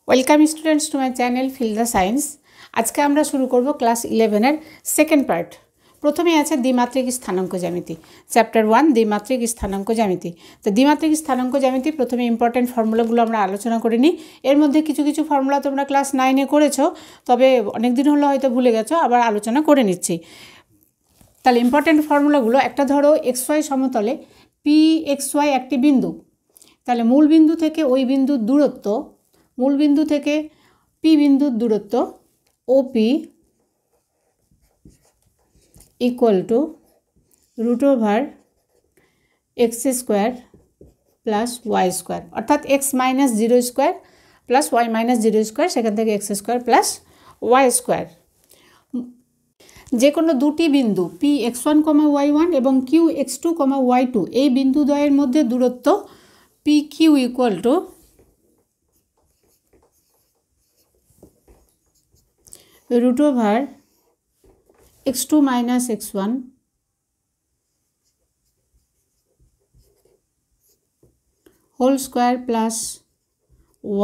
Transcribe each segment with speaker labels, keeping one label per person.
Speaker 1: Welcome students to my channel feel the science. আজকে আমরা শুরু করব ক্লাস 11-এর সেকেন্ড পার্ট। প্রথমে আছে দ্বিমাত্রিক স্থানাঙ্ক জ্যামিতি, চ্যাপ্টার 1 দ্বিমাত্রিক স্থানাঙ্ক জ্যামিতি। তো দ্বিমাত্রিক স্থানাঙ্ক জ্যামিতি প্রথমে ইম্পর্টেন্ট ফর্মুলাগুলো আমরা আলোচনা করে নিই। এর মধ্যে কিছু কিছু ফর্মুলা তোমরা ক্লাস 9-এ করেছো, তবে অনেক দিন হলো হয়তো ভুলে গেছো, আবার আলোচনা করে নিচ্ছি। তাহলে ইম্পর্টেন্ট ফর্মুলাগুলো, একটা ধরো XY সমতলে PXY একটি বিন্দু, তাহলে মূল বিন্দু থেকে ওই বিন্দুর দূরত্ব, মূল বিন্দু থেকে পি বিন্দুর দূরত্ব OP equal to √x² plus y², অর্থাৎ x-0² প্লাস y-0², সেখান থেকে x² প্লাস y²। যে কোনো দুটি বিন্দু Px1, y1 এবং Qx2, y2 এই বিন্দুদ্বয়ের মধ্যে দূরত্ব PQ equal to √x2 minus x1 whole square plus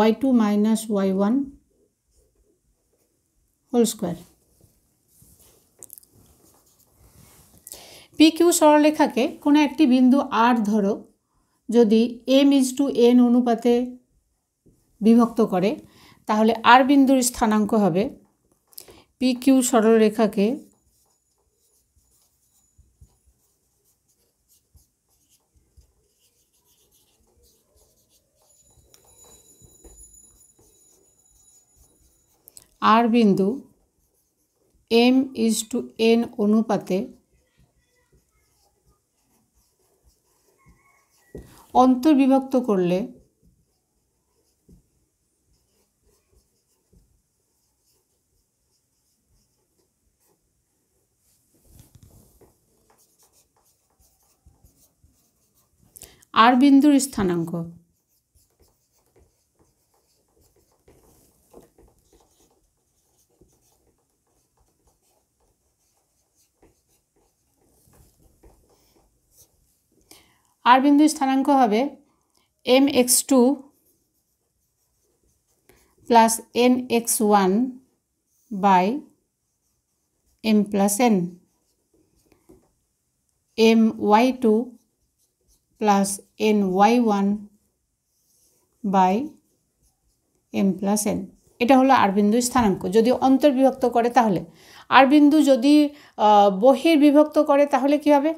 Speaker 1: y2 minus y1 whole square। PQ সরলরেখাকে কোনো একটি বিন্দু R ধরো যদি m:n অনুপাতে বিভক্ত করে, তাহলে R বিন্দুর স্থানাঙ্ক হবে PQ সরলরেখাকে R বিন্দু m:n অনুপাতে অন্তর্বিভক্ত করলে R বিন্দুর স্থানাঙ্ক। R বিন্দুর স্থানাঙ্ক হবে mx2 plus nx1 by m plus n, my2 plus ny1 by m plus n। এটা হলো আর বিন্দুর স্থানাঙ্ক যদি অন্তর্বিভক্ত করে। তাহলে আর বিন্দু যদি বহির্বিভক্ত করে তাহলে কি হবে?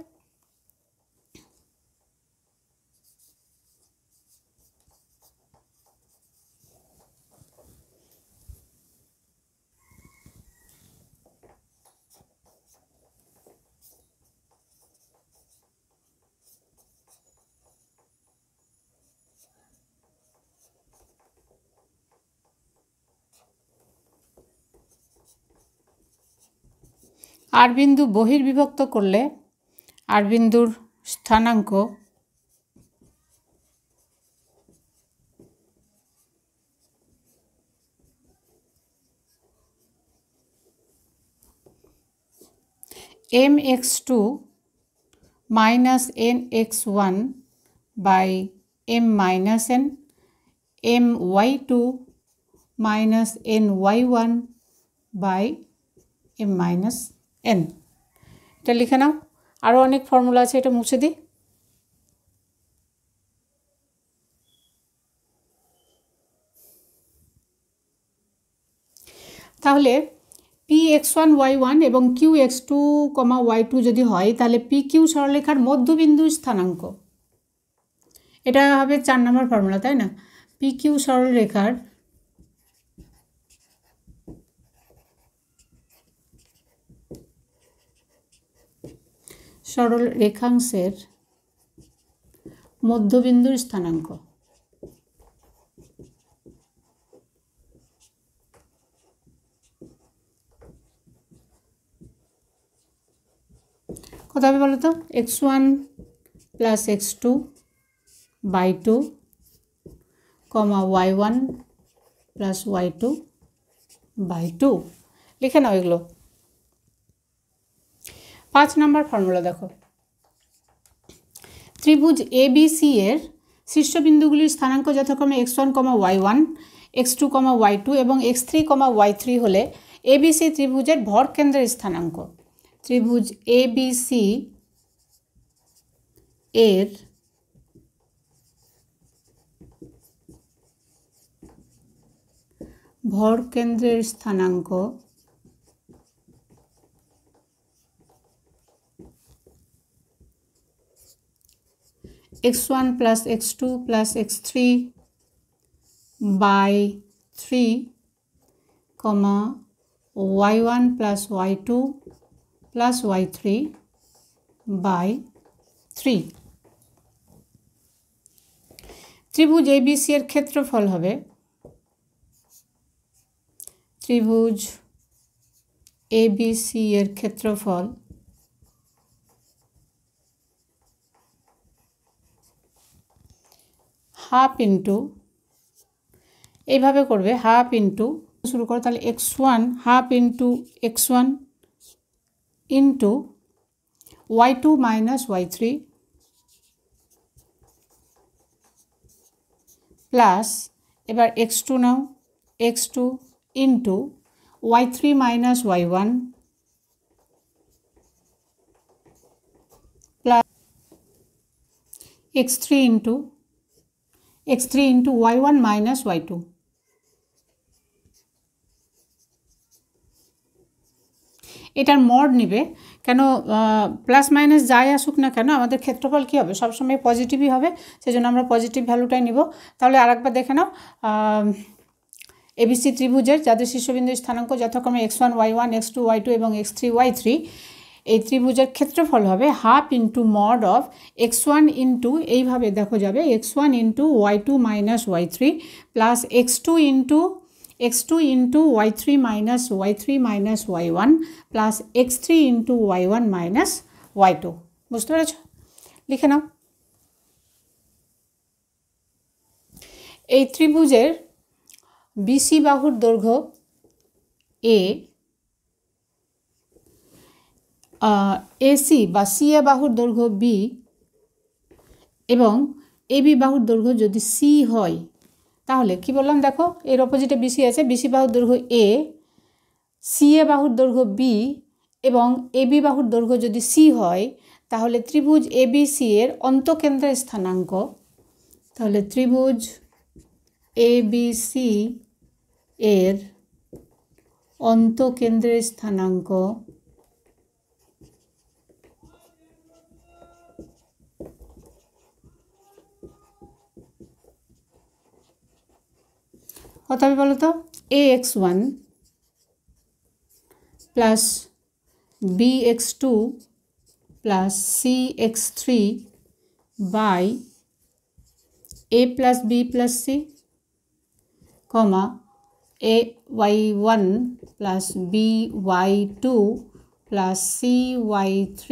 Speaker 1: আর বিন্দু বহির্বিভক্ত করলে আর বিন্দুর স্থানাঙ্ক mx2 minus nx1 by m minus n, my2 minus ny1 by m minus n। এটা লিখে নাও। আরও অনেক ফর্মুলা আছে, এটা মুছে দিই। তাহলে Px1 y1 এবং Qx2, y2 যদি হয়, তাহলে PQ সরলরেখার মধ্যবিন্দু স্থানাঙ্ক, এটা হবে 4 নম্বর ফর্মুলা, তাই না? PQ সরলরেখার সরল রেখাংশের মধ্যবিন্দুর স্থানাঙ্ক। কত হবে বলো তো? x1 plus x2 by 2, y1 plus y2 by 2। লিখে নাও এগুলো। 5 নম্বর ফর্মুলা দেখো, ত্রিভুজ ABC এর শীর্ষবিন্দুগুলির স্থানাঙ্ক যথাক্রমে x1, y1 x2, y2 এবং x3, y3 হলে ABC ত্রিভুজের ভর কেন্দ্রের স্থানাঙ্ক। ত্রিভুজ ABC এর ভর কেন্দ্রের স্থানাঙ্ক x1 plus x2 plus x3 by 3, y1 plus y2 plus y3 by 3। ত্রিভুজ ABC এর ক্ষেত্রফল হবে, ত্রিভুজ ABC এর ক্ষেত্রফল হাফ ইন্টু, এইভাবে করবে, হাফ ইন্টু, শুরু করো তাহলে x1 half into x1 into y2 minus y3 plus, এবার x2 নাও, x2 into y3 minus y1 plus x3 into y1 minus y2। এটার মড নিবে, কেন প্লাস মাইনাস যাই আসুক না কেন আমাদের ক্ষেত্রফল কী হবে, সবসময় পজিটিভই হবে, সেজন্য আমরা পজিটিভ ভ্যালুটাই নিব। তাহলে আরেকবার দেখে নাও, ABC ত্রিভুজের যাদের শীর্ষবিন্দু স্থানাঙ্ক যথাক্রমে x1, y1, x2, y2 এবং x3, y3, এই ত্রিভুজের ক্ষেত্রফল হবে half into mod of x1 into, এইভাবে দেখো যাবে, x1 into y2 minus y3 plus x2 into y3 minus y1 plus x3 into y1 minus y2। বুঝতে পেরেছ? লিখে নাও। এই ত্রিভুজের BC বাহুর দৈর্ঘ্য AC বা CA বাহুর দৈর্ঘ্য B এবং AB বাহুর দৈর্ঘ্য যদি C হয়, তাহলে কি বললাম দেখো, এর অপোজিটে BC আছে, BC বাহুর দৈর্ঘ্য A, CA বাহুর দৈর্ঘ্য B এবং AB বাহুর দৈর্ঘ্য যদি C হয়, তাহলে ত্রিভুজ ABC এর অন্তঃকেন্দ্রের স্থানাঙ্ক, তাহলে ত্রিভুজ ABC এর অন্তঃকেন্দ্রের স্থানাঙ্ক কত হবে বলো তো, AX1 plus BX2 plus CX3 by A plus B plus C, AY1 plus BY2 plus CY3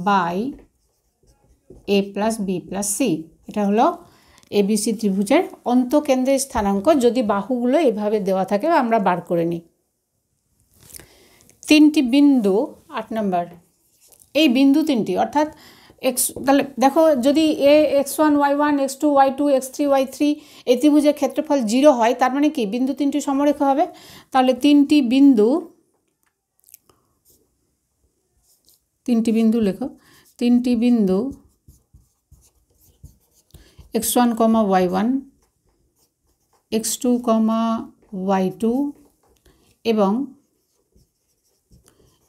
Speaker 1: by A plus B plus C। এটা হলো ABC ত্রিভুজের অন্তঃকেন্দ্রের স্থানাঙ্ক যদি বাহুগুলো এভাবে দেওয়া থাকে আমরা বার করে নিই। তিনটি বিন্দু, 8 নম্বর, এই বিন্দু তিনটি অর্থাৎ তাহলে দেখো যদি x1, y1, x2, y2, x3, y3 এই ত্রিভুজের ক্ষেত্রফল 0 হয়, তার মানে কি বিন্দু তিনটি সমরেখ হবে। তাহলে তিনটি লেখো, তিনটি বিন্দু x1, y1, x2, y2 এবং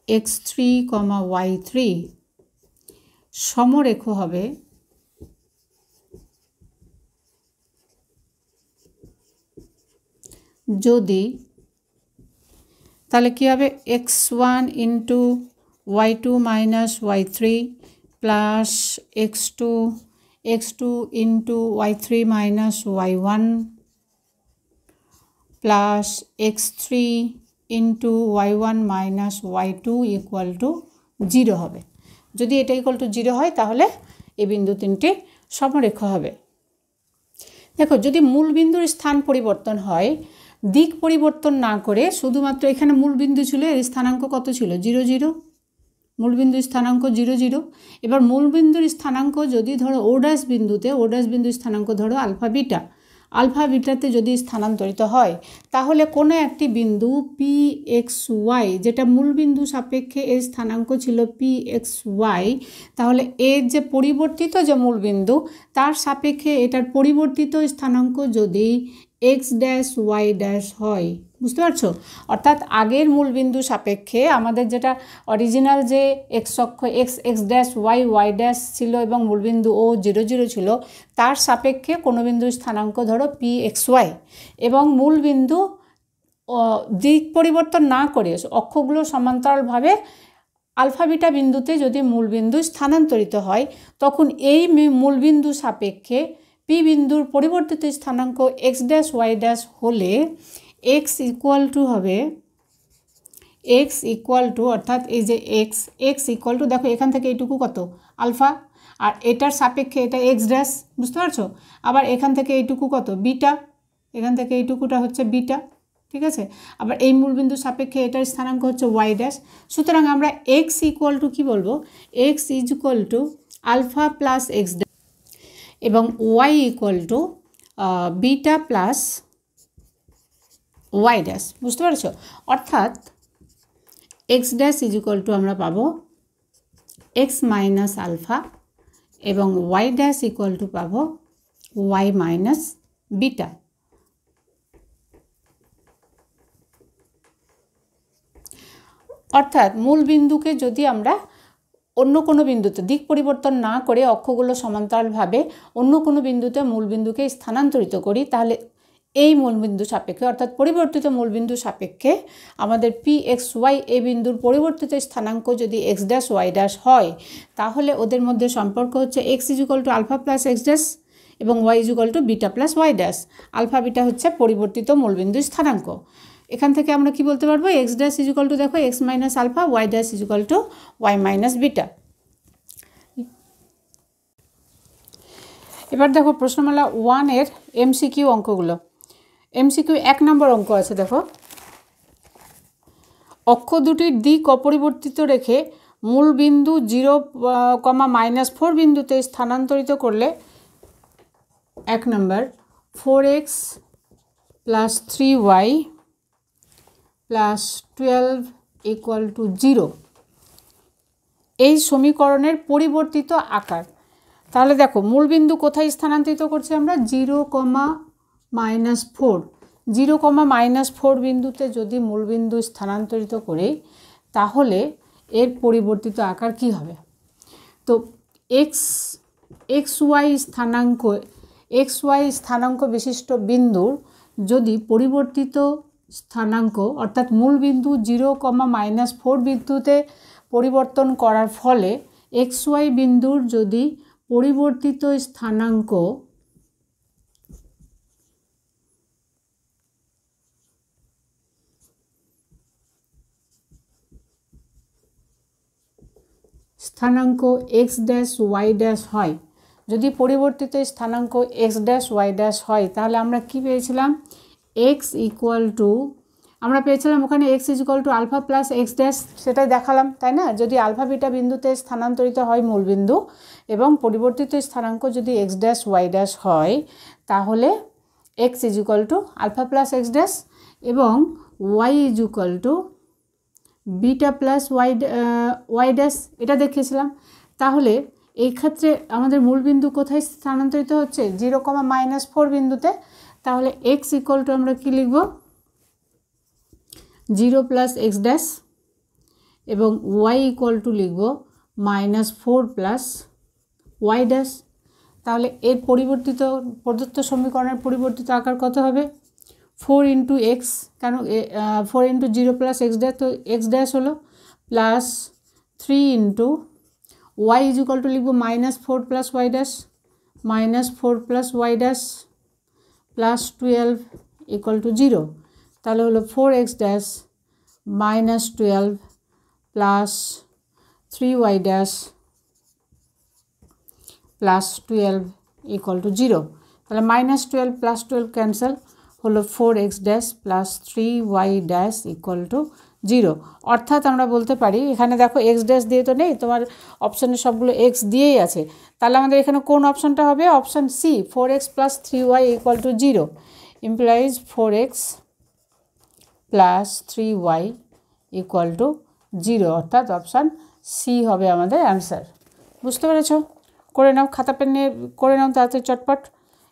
Speaker 1: x3, y3 সমরেখ হবে যদি, তাহলে কী হবে, x1 into y2 minus y3 plus x2 into y3 minus y1 plus x3 into y1 minus y2 equal to 0 হবে। যদি এটা ইকুয়াল টু 0 হয় তাহলে এই বিন্দু তিনটি সমরেখ হবে। দেখো যদি মূল বিন্দুর স্থান পরিবর্তন হয়, দিক পরিবর্তন না করে শুধুমাত্র এখানে মূল বিন্দু ছিল, এর স্থানাঙ্ক কত ছিল, 0 0, মূলবিন্দুর স্থানাঙ্ক 0 0। এবার মূলবিন্দুর স্থানাঙ্ক যদি ধরো ওডাস বিন্দুতে, ওডাস বিন্দুর স্থানাঙ্ক ধরো আলফা বিটা, আলফা বিটাতে যদি স্থানান্তরিত হয় তাহলে কোনো একটি বিন্দু পি এক্স ওয়াই, যেটা মূল বিন্দু সাপেক্ষে এর স্থানাঙ্ক ছিল পি এক্স ওয়াই, তাহলে এর যে পরিবর্তিত যে মূল বিন্দু তার সাপেক্ষে এটার পরিবর্তিত স্থানাঙ্ক যদি এক্স ড্যাশ ওয়াই ড্যাশ হয়, বুঝতে পারছো? অর্থাৎ আগের মূলবিন্দু সাপেক্ষে আমাদের যেটা অরিজিনাল যে এক্স অক্ষ X X dash Y Y dash ছিল এবং মূলবিন্দু ও 0 0 ছিল, তার সাপেক্ষে কোনো বিন্দু স্থানাঙ্ক ধরো পি এক্স ওয়াই, এবং মূলবিন্দু দিক পরিবর্তন না করে অক্ষগুলো সমান্তরালভাবে আলফা বিটা বিন্দুতে যদি মূলবিন্দু স্থানান্তরিত হয়, তখন এই মূলবিন্দু সাপেক্ষে পি বিন্দুর পরিবর্তিত স্থানাঙ্ক এক্স ড্যাশ ওয়াই ড্যাশ হলে এক্স ইকুয়াল টু হবে এক্স ইকুয়াল টু, অর্থাৎ এই যে এক্স ইকুয়াল টু, দেখো এখান থেকে এইটুকু কত আলফা, আর এটার সাপেক্ষে এটা এক্স ড্যাশ, বুঝতে পারছো? আবার এখান থেকে এইটুকু কত বিটা, এখান থেকে এইটুকুটা হচ্ছে বিটা, ঠিক আছে? আবার এই মূলবিন্দু সাপেক্ষে এটার স্থানাঙ্ক হচ্ছে ওয়াই ড্যাশ। সুতরাং আমরা এক্স ইকুয়াল টু কী বলবো, x is equal to alpha plus x dash এবং y equal to beta plus y dash, বুঝতে পারছো? অর্থাৎ x dash is equal to আমরা পাবো এক্স মাইনাস আলফা এবং ওয়াই ড্যাশ ইকুয়াল টু পাবো ওয়াই মাইনাস বিটা। অর্থাৎ মূল বিন্দুকে যদি আমরা অন্য কোনো বিন্দুতে দিক পরিবর্তন না করে অক্ষগুলো সমান্তরালভাবে অন্য কোনো বিন্দুতে মূলবিন্দুকে স্থানান্তরিত করি, তাহলে এই মূলবিন্দু সাপেক্ষে অর্থাৎ পরিবর্তিত মূলবিন্দু সাপেক্ষে আমাদের পি এক্স ওয়াই এ বিন্দুর পরিবর্তিত স্থানাঙ্ক যদি এক্স ড্যাশ ওয়াই ড্যাশ হয়, তাহলে ওদের মধ্যে সম্পর্ক হচ্ছে x is equal to alpha plus x dash এবং y is equal to beta plus y dash. Alpha beta হচ্ছে পরিবর্তিত মূলবিন্দু স্থানাঙ্ক। এখান থেকে আমরা কি বলতে পারবো, x dash is equal to, দেখো x minus alpha, y dash is equal to y minus beta. এবার দেখো প্রশ্নমালা 1 এর এমসিকিউ অঙ্কগুলো। এমসিকিউ 1 নম্বর অঙ্ক আছে, দেখো অক্ষ দুটির দিক অপরিবর্তিত রেখে মূল বিন্দু 0,-4 বিন্দুতে স্থানান্তরিত করলে 1 নম্বর 4x plus 3y plus 12 equal to 0 এই সমীকরণের পরিবর্তিত আকার। তাহলে দেখো মূলবিন্দু কোথায় স্থানান্তরিত করছি আমরা, 0,-4 0,-4 বিন্দুতে যদি মূলবিন্দু স্থানান্তরিত করি তাহলে এর পরিবর্তিত আকার কি হবে। তো এক্স ওয়াই স্থানাঙ্ক বিশিষ্ট বিন্দুর যদি পরিবর্তিত স্থানাঙ্ক অর্থাৎ মূলবিন্দু 0,-4 বিন্দুতে পরিবর্তন করার ফলে এক্স ওয়াই বিন্দুর যদি পরিবর্তিত স্থানাঙ্ক এক্স ড্যাশ ওয়াই ড্যাশ হয়, যদি পরিবর্তিত স্থানাঙ্ক এক্স ড্যাশ ওয়াই ড্যাশ হয়, তাহলে আমরা কি পেয়েছিলাম, এক্স ইকুয়াল টু, আমরা পেয়েছিলাম ওখানে x is equal to alpha plus x dash, সেটাই দেখালাম তাই না। যদি আলফা বিটা বিন্দুতে স্থানান্তরিত হয় মূলবিন্দু এবং পরিবর্তিত স্থানাঙ্ক যদি এক্স ড্যাশ ওয়াই ড্যাশ হয়, তাহলে x is equal to alpha plus x dash এবং y is equal to beta plus y dash, এটা দেখিয়েছিলাম। তাহলে এই ক্ষেত্রে আমাদের মূলবিন্দু কোথায় স্থানান্তরিত হচ্ছে, 0,-4 বিন্দুতে। তাহলে এক্স ইকুয়াল টু আমরা কী লিখব, 0 প্লাস এক্স ড্যাশ এবং ওয়াই ইকুয়াল টু লিখব -4 প্লাস ওয়াই ড্যাশ। তাহলে এর প্রদত্ত সমীকরণের পরিবর্তিত আকার কত হবে, 4 ইন্টু এক্স, কেন 4 ইন্টু 0 প্লাস এক্স ড্যাশ, তো এক্স ড্যাশ হলো plus 3 into y is equal to লিখব -4 plus y dash, -4 plus y dash plus 12 equal to 0। তাহলে হলো 4x dash -12 plus 3y dash plus 12 equal to 0। তাহলে -12 plus 12 cancel, হলো 4x dash plus 3y dash equal to 0, অর্থাৎ আমরা বলতে পারি এখানে দেখো এক্স ড্যাশ দিয়ে তো নেই, তোমার অপশানে সবগুলো এক্স দিয়েই আছে, তাহলে আমাদের এখানে কোন অপশানটা হবে? Option C, 4x + 3y = 0 implies 4x + 3y = 0, অর্থাৎ অপশান সি হবে আমাদের অ্যান্সার। বুঝতে পেরেছ? করে নাও, খাতা পেন নিয়ে করে নাও তাড়াতাড়ি চটপট।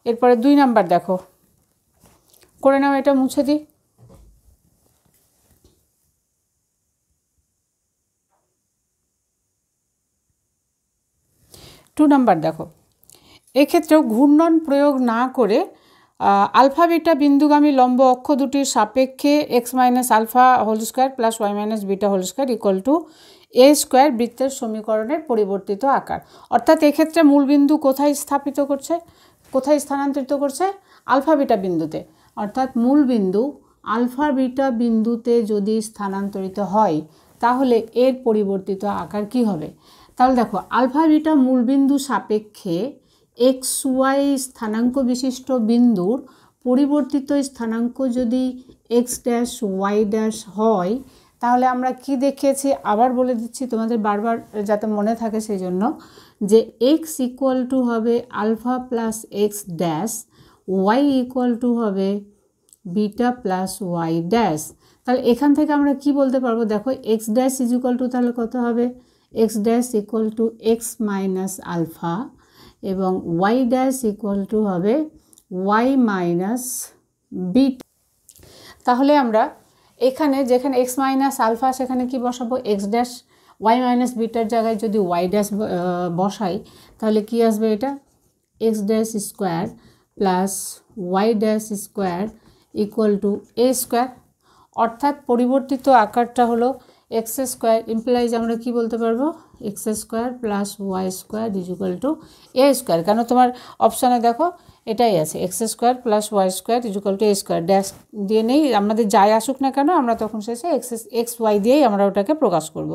Speaker 1: এরপরে 2 নাম্বার দেখো, করে নাও, এটা মুছে দিই। টু নাম্বার দেখো, এক্ষেত্রেও ঘূর্ণন প্রয়োগ না করে আলফা বিটা বিন্দুগামী লম্ব অক্ষ দুটির সাপেক্ষে x - alpha whole square plus y - beta whole square = a square বৃত্তের সমীকরণের পরিবর্তিত আকার। অর্থাৎ এক্ষেত্রে মূলবিন্দু কোথায় স্থানান্তরিত করছে? আলফা বিটা বিন্দুতে। অর্থাৎ মূলবিন্দু আলফা বিটা বিন্দুতে যদি স্থানান্তরিত হয় তাহলে এর পরিবর্তিত আকার কি হবে? তাহলে দেখো, আলফা বিটা মূলবিন্দু সাপেক্ষে xy স্থানাঙ্ক বিশিষ্ট বিন্দুর পরিবর্তিত স্থানাঙ্ক যদি x ড্যাশ y ড্যাশ হয়, তাহলে আমরা কি দেখিয়েছি আবার বলে দিচ্ছি তোমাদের বারবার যাতে মনে থাকে সেই জন্য, যে x = হবে alpha plus x dash, y = হবে বিটা প্লাস ওয়াই ড্যাশ। তাহলে এখান থেকে আমরা কি বলতে পারবো? দেখো, x ড্যাশ = তাহলে কত হবে? x ড্যাশ = x - আলফা এবং y ড্যাশ হবে y - বিটা। তাহলে আমরা এখানে যেখানে x - আলফা সেখানে কি বসাবো? x ড্যাশ, y - বিটার জায়গায় যদি y ড্যাশ বসাই তাহলে কি আসবে? এটা x dash square plus y dash square = a square. অর্থাৎ পরিবর্তিত আকারটা হলো x স্কোয়ার, ইমপ্লাইজ আমরা কি বলতে পারবো? x square plus y square = a square. কেন তোমার অপশানে দেখো এটাই আছে, x square plus y square = a square. Dash দিয়ে নেই, আমাদের যাই আসুক না কেন আমরা তখন শেষে এক্স ওয়াই দিয়েই আমরা ওটাকে প্রকাশ করব।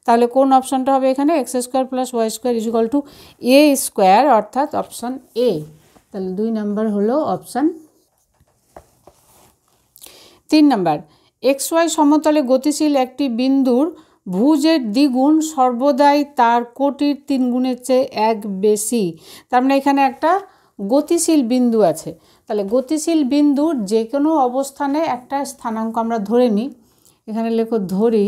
Speaker 1: তাহলে কোন অপশানটা হবে এখানে? x square plus y square = a square, অর্থাৎ অপশান এ। তাহলে 2 নাম্বার হলো অপশান। 3 নাম্বার, xy সমতলে গতিশীল একটি বিন্দুর ভুজের দ্বিগুণ সর্বদাই তার কোটির 3 গুণের চেয়ে 1 বেশি। তার মানে এখানে একটা গতিশীল বিন্দু আছে। তাহলে গতিশীল বিন্দুর যে কোনো অবস্থানে একটা স্থানাঙ্ক আমরা ধরে নিই। এখানে লেখো ধরি,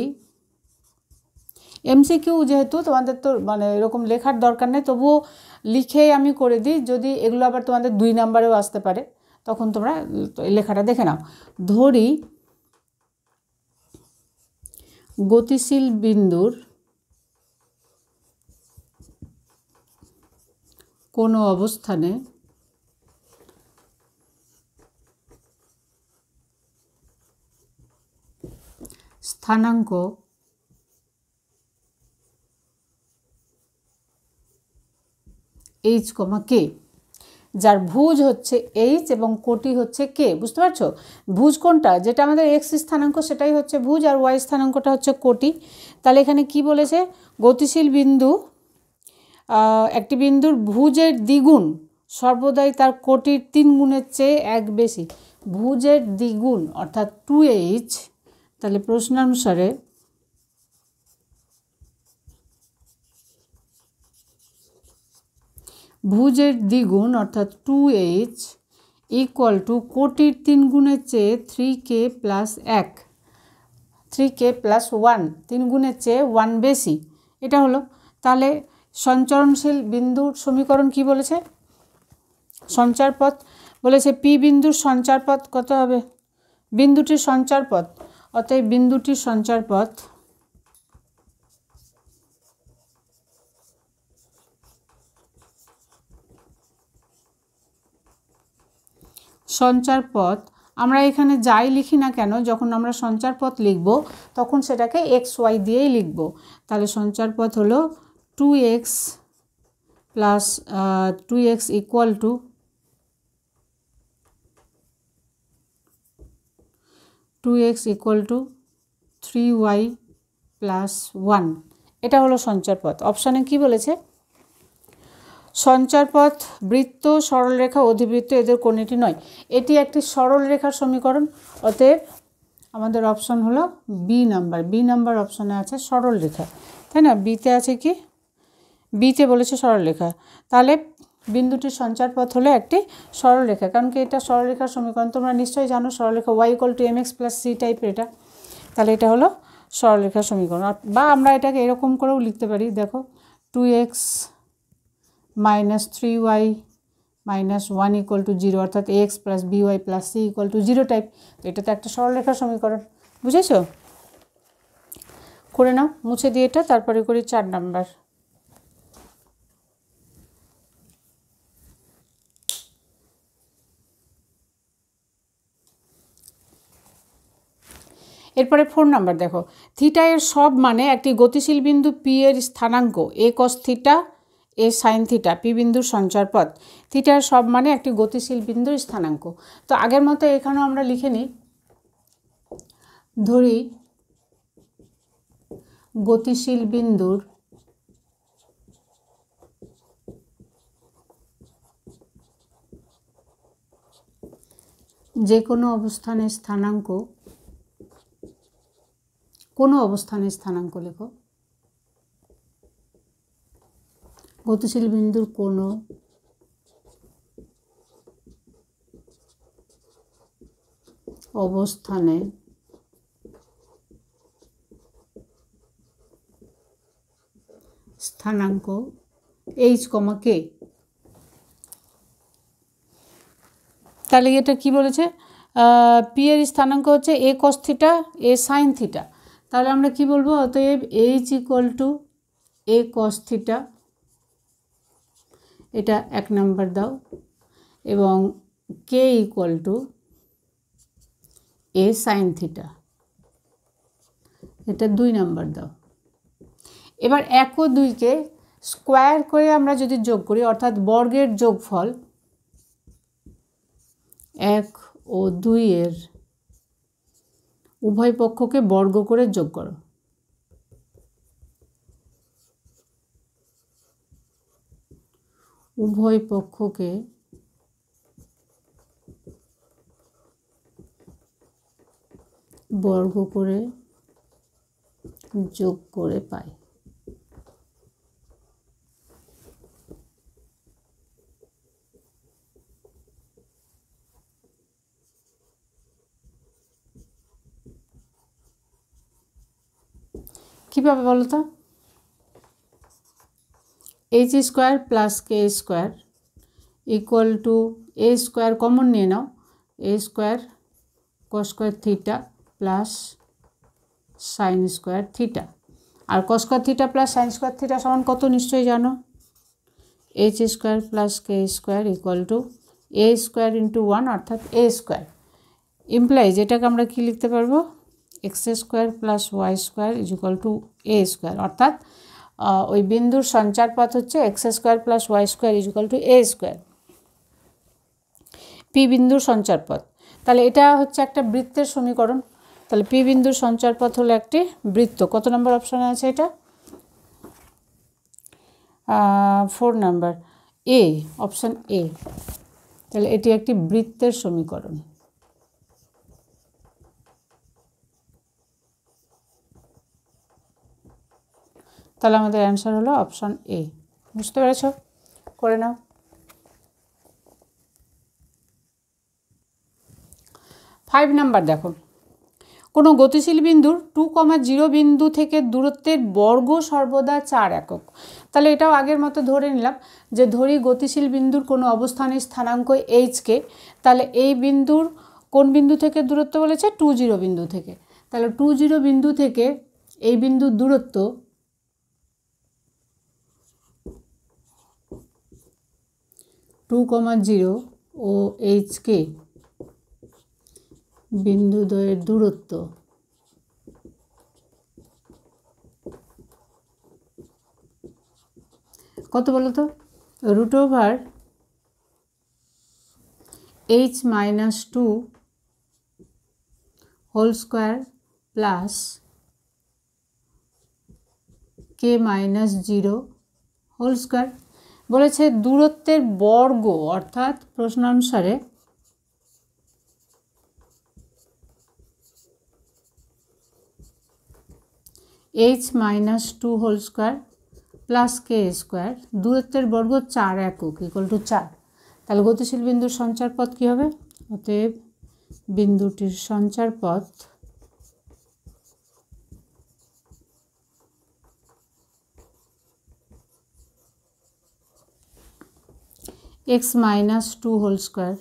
Speaker 1: এমসিকিউ যেহেতু তোমাদের তো মানে এরকম লেখার দরকার নেই, তবুও লিখেই আমি করে দিই, যদি এগুলো আবার তোমাদের 2 নাম্বারেও আসতে পারে, তখন তোমরা লেখাটা দেখে নাও। ধরি গতিশীল বিন্দুর কোনো অবস্থানে স্থানাঙ্ক h, k, যার ভুজ হচ্ছে h এবং কোটি হচ্ছে k। বুঝতে পারছো? ভুজ কোনটা? যেটা আমাদের x স্থানাঙ্ক সেটাই হচ্ছে ভুজ, আর y স্থানাঙ্কটা হচ্ছে কোটি। তাহলে এখানে কি বলেছে? গতিশীল বিন্দু একটি বিন্দুর ভুজের দ্বিগুণ সর্বদাই তার কোটির 3 গুণের চেয়ে 1 বেশি। ভুজের দ্বিগুণ অর্থাৎ 2h। তাহলে প্রশ্নানুসারে ভুজের দ্বিগুণ অর্থাৎ 2h = কোটির 3 গুণের চেয়ে 3k + 1, 3k + 1, 3 গুণের চেয়ে 1 বেশি। এটা হলো। তাহলে সঞ্চরণশীল বিন্দুর সমীকরণ কি বলেছে? সঞ্চারপথ বলেছে পি বিন্দুর সঞ্চারপথ কত হবে? বিন্দুটির সঞ্চারপথ, অতএব বিন্দুটির সঞ্চারপথ আমরা এখানে যাই লিখি না কেন, যখন আমরা সঞ্চারপথ লিখব তখন সেটাকে এক্স ওয়াই দিয়েই লিখব। তাহলে সঞ্চারপথ হলো 2x = 3y + 1। এটা হলো সঞ্চারপথ। অপশানে কি বলেছে? সঞ্চারপথ বৃত্ত, সরলরেখা, অধিবৃত্ত এদের কোনটি নয়। এটি একটি সরল রেখার সমীকরণ, অতএব আমাদের অপশন হলো বি নাম্বার অপশনে আছে সরল রেখা, তাই না? বিতে আছে কি, বিতে বলেছে সরল রেখা, তাহলে বিন্দুটির সঞ্চারপথ হলো একটি সরলরেখা, কারণ কি এটা সরলরেখার সমীকরণ, তোমরা নিশ্চয়ই জানো সরলরেখা y = mx + c টাইপের এটা, তাহলে এটা হলো সরলরেখার সমীকরণ। বা আমরা এটাকে এরকম করেও লিখতে পারি, দেখো 2x - 3y - 1 = 0, অর্থাৎ ax + by + c = 0 টাইপ। তো এটা তো একটা সরলরেখার সমীকরণ, বুঝেছো? করে নাও, মুছে দিয়ে এটা, তারপরে করি 4 নাম্বার। এরপরে 4 নাম্বার দেখো, থিটা এর সব মানে একটি গতিশীল বিন্দু পি এর স্থানাঙ্ক a cos theta a sin theta P বিন্দুর সঞ্চারপথ। থিটা এর সব মানে একটি গতিশীল বিন্দুর স্থানাঙ্ক। তো আগের মতো এখানেও আমরা লিখে নিই, ধরি গতিশীল বিন্দুর যে কোনো অবস্থানে স্থানাঙ্ক, কোনো অবস্থানে স্থানাঙ্ক লেখো, গতিশীল বিন্দুর কোনো অবস্থানে স্থানাঙ্ক h, k। তাহলে এটা কি বলেছে, পি এর স্থানাঙ্ক হচ্ছে a cos theta a sin theta, তাহলে আমরা কি বলবো, অতএব h = a cos থিটা, এটা 1 নাম্বার দাও, এবং k = a sin থিটা, এটা 2 নাম্বার দাও। এবার 1 ও 2কে স্কোয়ার করে আমরা যদি যোগ করি, অর্থাৎ বর্গের যোগফল 1 ও 2 এর উভয় পক্ষকে বর্গ করে যোগ করো, উভয় পক্ষকে বর্গ করে যোগ করে পাই। কীভাবে বলো তো, h² + k² = a² কমন নিয়ে নাও, a² cos² theta plus sin² theta, আর cos² theta plus sin² theta সমান কত নিশ্চয়ই জানো, h² + k² = a² × 1, অর্থাৎ a², ইমপ্লাইজ এটাকে আমরা কি লিখতে পারবো, x² + y² = a², অর্থাৎ ওই বিন্দুর সঞ্চারপথ হচ্ছে x² + y² = a², পি বিন্দুর সঞ্চারপথ। তাহলে এটা হচ্ছে একটা বৃত্তের সমীকরণ, তাহলে পি বিন্দুর সঞ্চারপথ হলো একটি বৃত্ত। কত নম্বর অপশানে আছে এটা, 4 নাম্বার, এ, অপশান এ। তাহলে এটি একটি বৃত্তের সমীকরণ। তাহলে আমাদের অ্যান্সার হলো অপশান এ। বুঝতে পেরেছ? করে নাও। 5 নাম্বার দেখো, কোনো গতিশীল বিন্দুর 2,0 বিন্দু থেকে দূরত্বের বর্গ সর্বদা 4 একক। তাহলে এটাও আগের মতো ধরে নিলাম, যে ধরি গতিশীল বিন্দুর কোনো অবস্থানের স্থানাঙ্ক h-কে, তাহলে এই বিন্দুর কোন বিন্দু থেকে দূরত্ব বলেছে, 20 বিন্দু থেকে। তাহলে 20 বিন্দু থেকে এই বিন্দুর দূরত্ব 2,0 ও h-কে বিন্দুদ্বয়ের দূরত্ব কত বলো তো, √h - 2 whole square plus k - 0 whole square. বলেছে দূরত্বের বর্গ, অর্থাৎ প্রশ্নানুসারে h minus 2 whole square plus k square, দূরত্বের বর্গ 4 একক ইকুয়াল টু 4। তাহলে গতিশীল বিন্দুর সঞ্চার পথ কী হবে? অতএব বিন্দুটির সঞ্চার পথ x minus 2 whole square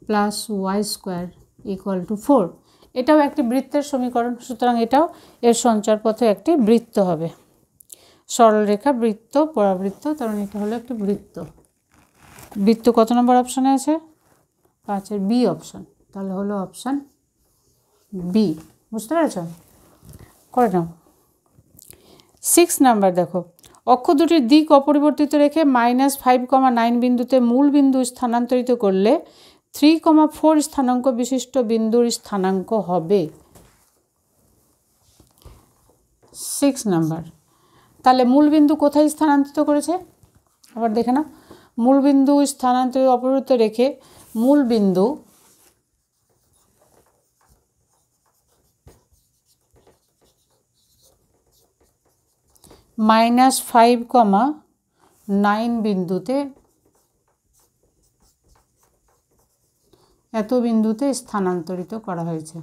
Speaker 1: plus y square equal to 4। এটাও একটি বৃত্তের সমীকরণ, সুতরাং এটাও এর সঞ্চার পথে একটি বৃত্ত হবে। সরলরেখা, বৃত্ত, পরাবৃত্ত, কারণ এটা হলো একটি বৃত্ত। বৃত্ত কত নম্বর অপশানে আছে? 5-এর বি অপশান। তাহলে হলো অপশান বি। বুঝতে পেরেছ? করে নাও। 6 নাম্বার দেখো, অক্ষ দুটির দিক অপরিবর্তিত রেখে -5,9 বিন্দুতে মূল বিন্দু স্থানান্তরিত করলে 3,4 স্থানাঙ্ক বিশিষ্ট বিন্দুর স্থানাঙ্ক হবে। 6 নাম্বার। তাহলে মূল বিন্দু কোথায় স্থানান্তরিত করেছে? আবার দেখে না, মূল বিন্দু স্থানান্তরিত অপরিবর্তিত রেখে মূল বিন্দু -5,9 বিন্দুতে এত বিন্দুতে স্থানান্তরিত করা হয়েছে।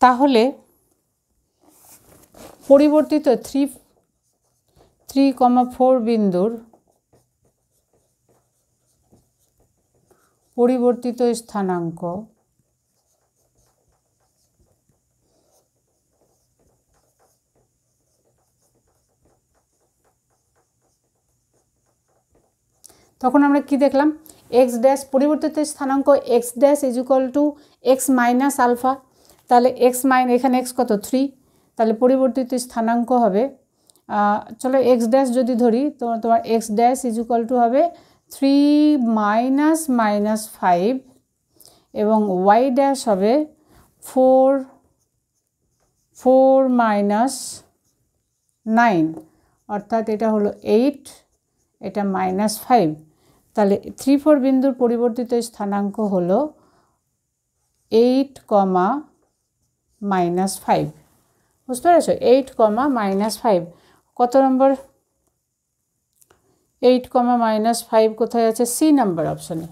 Speaker 1: তাহলে পরিবর্তিত 3,4 বিন্দুর পরিবর্তিত স্থানাঙ্ক তখন আমরা কি দেখলাম? এক্স ড্যাশ পরিবর্তিত স্থানাঙ্ক x dash is equal to x minus alpha. তাহলে এখানে এক্স কত? 3। তাহলে পরিবর্তিত স্থানাঙ্ক হবে, চলো এক্স ড্যাশ যদি ধরি, তোমার x dash is equal to হবে 3 মাইনাস -5 এবং ওয়াই ড্যাশ হবে 4 মাইনাস 9, অর্থাৎ এটা হলো 8, এটা -5। তাহলে 3-4 বিন্দুর পরিবর্তিত স্থানাঙ্ক হলো 8, -5। বুঝতে পেরেছ? 8, -5 কত নম্বর? 8, -5 কোথায় আছে? সি নাম্বার অপশানে।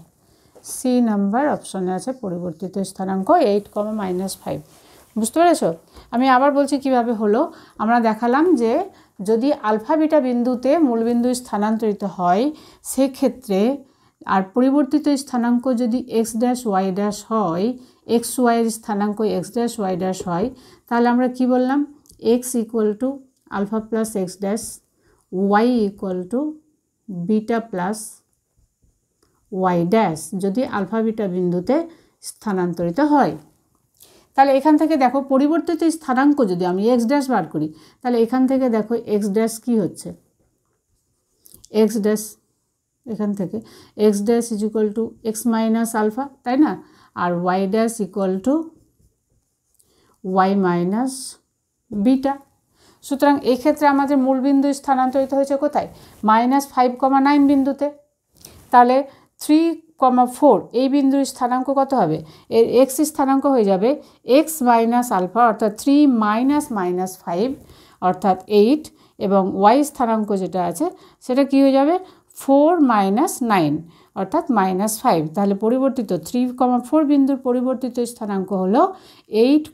Speaker 1: সি নাম্বার অপশানে আছে পরিবর্তিত স্থানাঙ্ক 8, -5। বুঝতে পেরেছ? আমি আবার বলছি কিভাবে হলো। আমরা দেখালাম যে যদি আলফা বিটা বিন্দুতে মূলবিন্দু স্থানান্তরিত হয় সেক্ষেত্রে আর পরিবর্তিত স্থানাঙ্ক যদি এক্স ড্যাশ ওয়াই ড্যাশ হয়, এক্স ওয়াইয়ের স্থানাঙ্ক এক্স ড্যাশ ওয়াই ড্যাশ হয়, তাহলে আমরা কি বললাম? X equal to alpha plus x dash, y equal to beta plus y dash যদি আলফা বিটা বিন্দুতে স্থানান্তরিত হয়। তাহলে এখান থেকে দেখো পরিবর্তিত স্থানাঙ্ক যদি আমি এক্স ড্যাশ বার করি, তাহলে এখান থেকে দেখো এক্স ড্যাশ কী হচ্ছে? এক্স ড্যাশ এখান থেকে x dash is equal to x minus alpha, তাই না? আর y dash equal to y minus beta. সুতরাং এক্ষেত্রে আমাদের মূলবিন্দু স্থানান্তরিত হয়েছে কোথায়? -5,9 বিন্দুতে। তাহলে 3,4 এই বিন্দুর স্থানাঙ্ক কত হবে? এর এক্স স্থানাঙ্ক হয়ে যাবে এক্স মাইনাস আলফা, অর্থাৎ 3 মাইনাস -5 অর্থাৎ 8, এবং ওয়াই স্থানাঙ্ক যেটা আছে সেটা কি হয়ে যাবে? 4 মাইনাস 9 অর্থাৎ -5। তাহলে পরিবর্তিত 3,4 বিন্দুর পরিবর্তিত স্থানাঙ্ক হলো 8,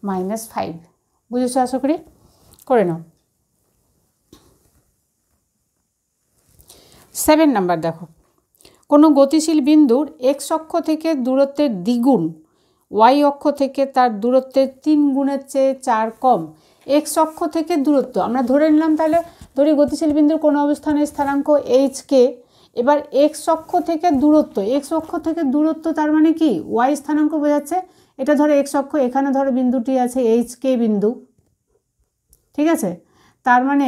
Speaker 1: -5। বুঝেছো আশা করি? করে নাও। 7 নাম্বার দেখো, কোনো গতিশীল বিন্দুর এক্স অক্ষ থেকে দূরত্বের দ্বিগুণ ওয়াই অক্ষ থেকে তার দূরত্বের 3 গুণের চেয়ে 4 কম। এক্স অক্ষ থেকে দূরত্ব আমরা ধরে নিলাম, তাহলে ধরি গতিশীল বিন্দুর কোনো অবস্থানের স্থানাঙ্ক এইচ কে। এবার এক্স অক্ষ থেকে দূরত্ব তার মানে কি? ওয়াই স্থানাঙ্ক বোঝাচ্ছে। এটা ধরো এক্স অক্ষ, এখানে ধরো বিন্দুটি আছে এইচ কে বিন্দু, ঠিক আছে? তার মানে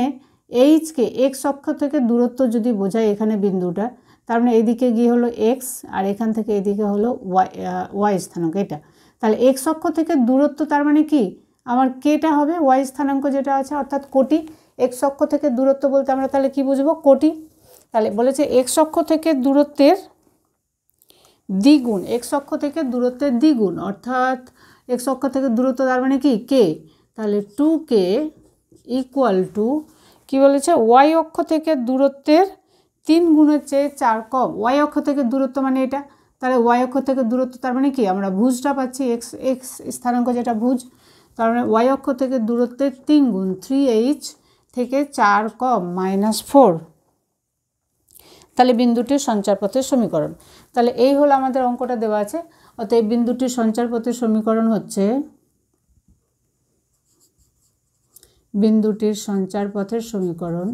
Speaker 1: এইচকে এক্স অক্ষ থেকে দূরত্ব যদি বোঝায় এখানে বিন্দুটা, তার মানে এইদিকে গিয়ে হলো এক্স আর এখান থেকে এদিকে হলো ওয়াই স্থানাঙ্ক এটা। তাহলে এক্স অক্ষ থেকে দূরত্ব তার মানে কি? আমার কেটা হবে ওয়াই স্থানাঙ্ক যেটা আছে, অর্থাৎ কোটি। এক্স অক্ষ থেকে দূরত্ব বলতে আমরা তাহলে কি বুঝবো? কোটি। তাহলে বলেছে এক্স অক্ষ থেকে দূরত্বের দ্বিগুণ, এক্স অক্ষ থেকে দূরত্বের দ্বিগুণ, অর্থাৎ এক্স অক্ষ থেকে দূরত্ব তার মানে কি কে, তাহলে 2k ইকুয়াল টু কী বলেছে ওয়াই অক্ষ থেকে দূরত্বের 3 গুণের চেয়ে 4 কম। ওয়াই অক্ষ থেকে দূরত্ব মানে এটা, তাহলে ওয়াই অক্ষ থেকে দূরত্ব তার মানে কি আমরা ভুজটা পাচ্ছি, এক্স এক্স স্থানাঙ্ক যেটা ভুজ, তার মানে ওয়াই অক্ষ থেকে দূরত্বের 3 গুণ 3h থেকে 4 কম -4, তাহলে বিন্দুটির সঞ্চারপথের সমীকরণ। তাহলে এই হলো আমাদের অঙ্কটা দেওয়া আছে। অতএব বিন্দুটির সঞ্চারপথের সমীকরণ হচ্ছে, বিন্দুটির সঞ্চারপথের সমীকরণ,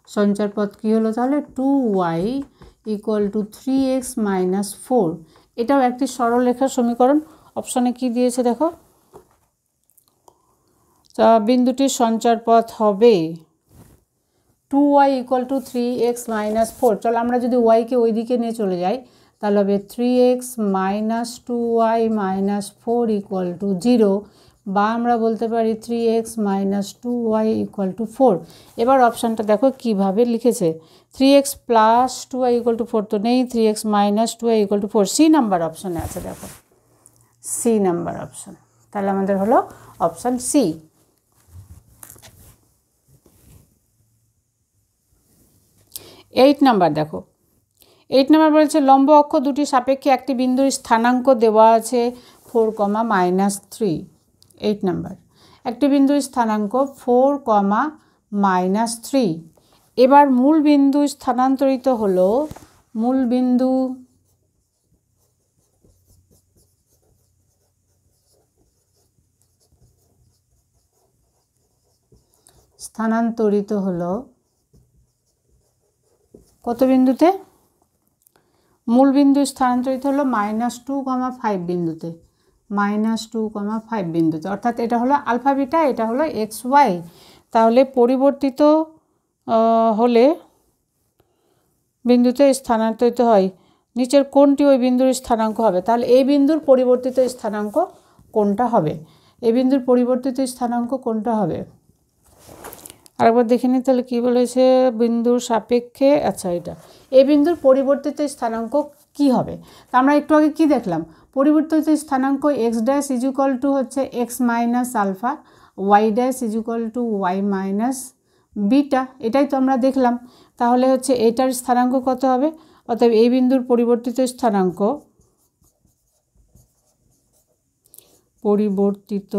Speaker 1: সঞ্চারপথ কী হলো তাহলে 2y ইকুয়াল টু 3x - 4। এটাও একটি সরলরেখার সমীকরণ। অপশনে কি দিয়েছে দেখো, তা বিন্দুটির সঞ্চারপথ হবে 2y ইকুয়াল টু 3x - 4। চলো আমরা যদি ওয়াইকে ওই দিকে নিয়ে চলে যাই, তাহলে হবে 3x - 2y - 4 ইকুয়াল টু 0, বা আমরা বলতে পারি 3x - 2y ইকুয়াল টু 4। এবার অপশানটা দেখো কিভাবে লিখেছে, 3x plus 2y equal to 4 তো নেই, 3x - 2y equal to 4 C number অপশানে আছে, দেখো সি নাম্বার অপশান। তাহলে আমাদের হলো অপশান সি। 8 নাম্বার দেখো, 8 নাম্বার বলেছে লম্ব অক্ষ দুটি সাপেক্ষে একটি বিন্দুর স্থানাঙ্ক দেওয়া আছে 4, -3। 8 নাম্বার একটি বিন্দুর স্থানাঙ্ক 4, -3। এবার মূল বিন্দু স্থানান্তরিত হলো, মূল বিন্দু স্থানান্তরিত হলো কত বিন্দুতে, মূল বিন্দু স্থানান্তরিত হলো -2, 5 বিন্দুতে, -2, 5 বিন্দুতে, অর্থাৎ এটা হলো আলফা বিটা, এটা হলো এক্স ওয়াই। তাহলে পরিবর্তিত হলে বিন্দুতে স্থানান্তরিত হয়, নিচের কোনটি ওই বিন্দুর স্থানাঙ্ক হবে, তাহলে এই বিন্দুর পরিবর্তিত স্থানাঙ্ক কোনটা হবে, এই বিন্দুর পরিবর্তিত স্থানাঙ্ক কোনটা হবে আরেকবার দেখে নিই। তাহলে কী বলেছে, বিন্দুর সাপেক্ষে, আচ্ছা এটা এই বিন্দুর পরিবর্তিত স্থানাঙ্ক কি হবে, তা আমরা একটু আগে কি দেখলাম, পরিবর্তিত স্থানাঙ্ক x dash is equal to হচ্ছে x minus alpha, y dash is equal to y minus beta, এটাই তো আমরা দেখলাম। তাহলে হচ্ছে এটার স্থানাঙ্ক কত হবে, অতএব এই বিন্দুর পরিবর্তিত স্থানাঙ্ক, পরিবর্তিত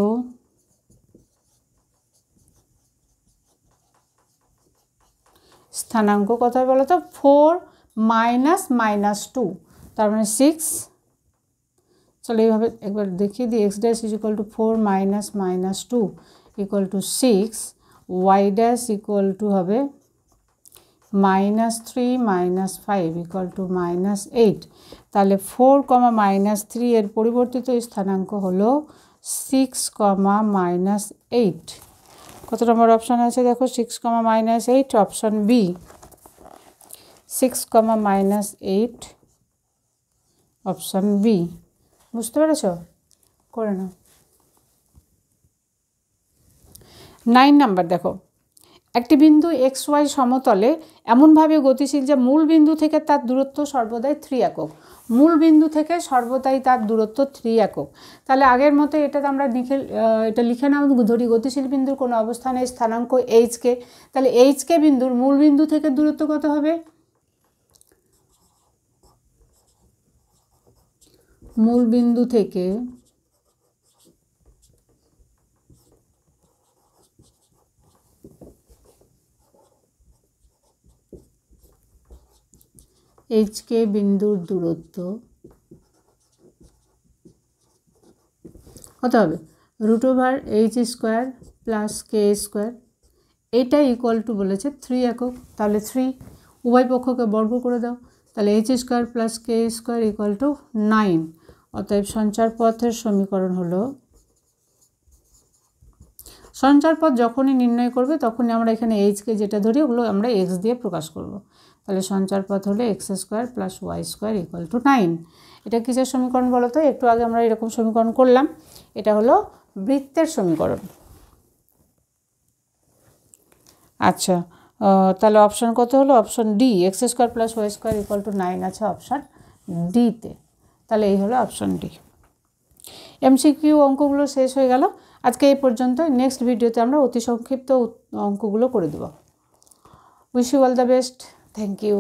Speaker 1: স্থানাঙ্ক কত হবে বলো তো, 4 - -2, তার মানে 6। চলো এইভাবে একবার দেখিয়ে দিই, x dash is equal to 4 - -2 equal to 6, y dash equal to হবে -3 - 5 ইকুয়াল টু -8। তাহলে 4, -3 এর পরিবর্তিত স্থানাঙ্ক হলো 6, -8। কত নম্বর অপশান আছে দেখো, 6, -8, অপশান বি 6, -8, অপশান বি। বুঝতে পেরেছ, করে নাও। 9 নাম্বার দেখো, একটি বিন্দু এক্স ওয়াই সমতলে এমনভাবে গতিশীল যে মূল বিন্দু থেকে তার দূরত্ব সর্বদাই 3 একক, মূল বিন্দু থেকে সর্বদাই তার দূরত্ব 3 একক। তাহলে আগের মতো এটা আমরা এটা লিখে নাও, ধরি গতিশীল বিন্দুর কোনো অবস্থানে স্থানাঙ্ক এইচকে, তাহলে এইচকে বিন্দুর মূল বিন্দু থেকে দূরত্ব কত হবে, মূল বিন্দু থেকে এইচকে বিন্দুর দূরত্ব কত হবে, √h² প্লাস k², এটা ইকুয়াল টু বলেছে 3 একক, তাহলে 3 উভয় পক্ষকে বর্গ করে দাও, তাহলে h² plus k² equal to 9। অতএব সঞ্চারপথের সমীকরণ হলো, সঞ্চারপথ যখনই নির্ণয় করবে তখনই আমরা এখানে এইচকে যেটা ধরি ওগুলো আমরা এক্স দিয়ে প্রকাশ করব। তাহলে সঞ্চারপথ হলো x² plus y² equal to 9। এটা কিসের সমীকরণ বলো তো, একটু আগে আমরা এরকম সমীকরণ করলাম, এটা হলো বৃত্তের সমীকরণ। আচ্ছা, তাহলে অপশান কত হলো? Option D, x square plus y square equal to 9 আছে অপশান ডিতে। তাহলে এই হলো অপশান ডি। এমসিকিউ অঙ্কগুলো শেষ হয়ে গেল আজকে এই পর্যন্ত। নেক্সট ভিডিওতে আমরা অতি সংক্ষিপ্ত অঙ্কগুলো করে দেব। Wish you all the best. Thank you.